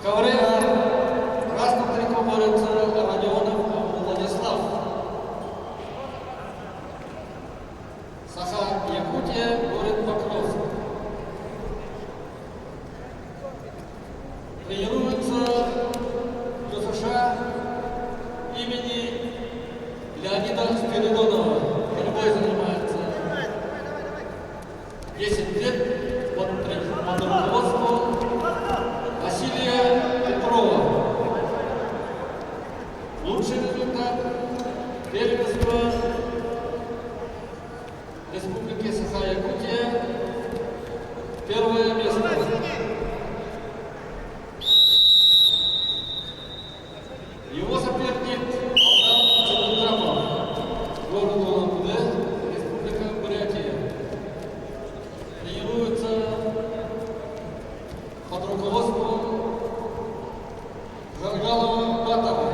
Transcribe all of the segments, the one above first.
КВР красным трико борется Родионов Владислав. Саха-Якутия борет Покровск. Тренируется ЮСШ имени Леонида Спиридонова. Борьбой занимается 10 лет под руководством Василия Петрова. Лучший результат первенства Республики Саха-Якутия. Первое место. Его соперник Алдан Чудодрапов, город Улан-Удэ, Республика Бурятия. Тренируется под руководством Жаргалова Батова,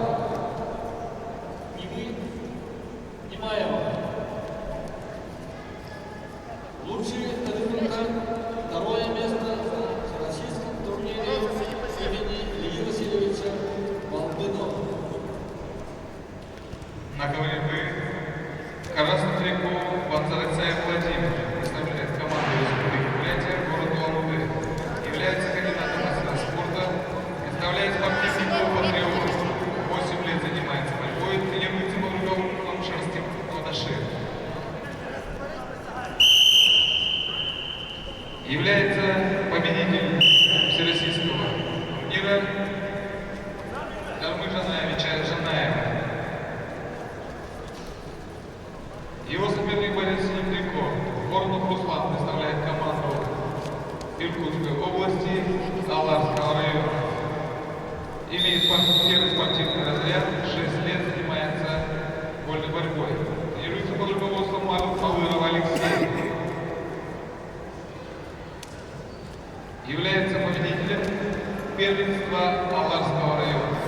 Немаева. Лучший результат, второе место на всероссийском турнире имени Ильи Васильевича Балдынова. На КВР красную трико Банзарацаев Владимир представляет команду Республики Бурятия, город Улан-Удэ. Является кандидатом в мастера спорта, представляет спортивный клуб «Патриот». 8 лет занимается борьбой, тренируется под руководством Шерстик Квадаши. Является победителем всероссийского турнира Дармы Жанаева. Его соперник борец с ним трико. Воронов Руслан представляет команду Иркутской области, Аларского района. Имеет первый спортивный разряд, 6 лет занимается вольной борьбой. Тренируется под руководством Малырова Алексея. Является победителем первенства Аларского района.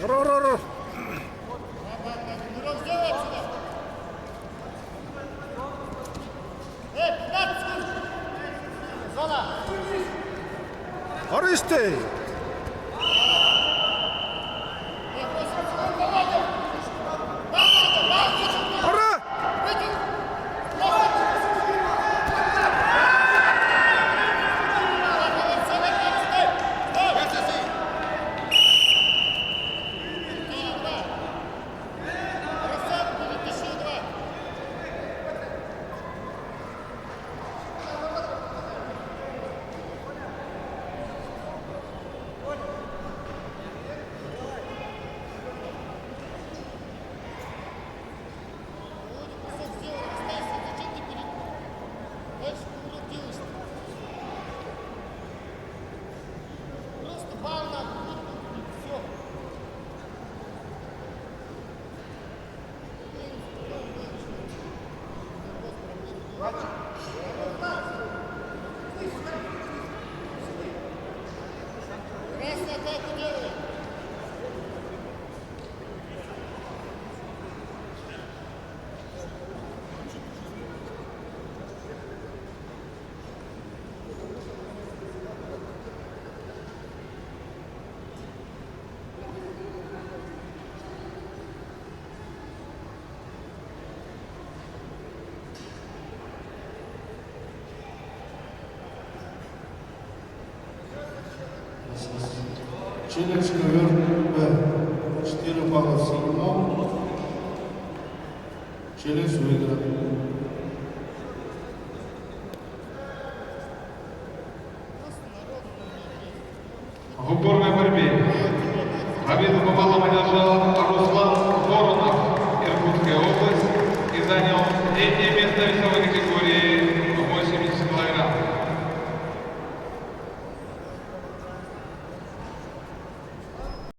Ро-ро-ро. Аристей. Ара! Просто бал на все. Красная атаку делает. Челлендж ковер Б. 4 балла синему. Челлендж выигран. В упорной борьбе победу попало одержал Руслан Воронов, Иркутская область, и занял третье место в весовой категории.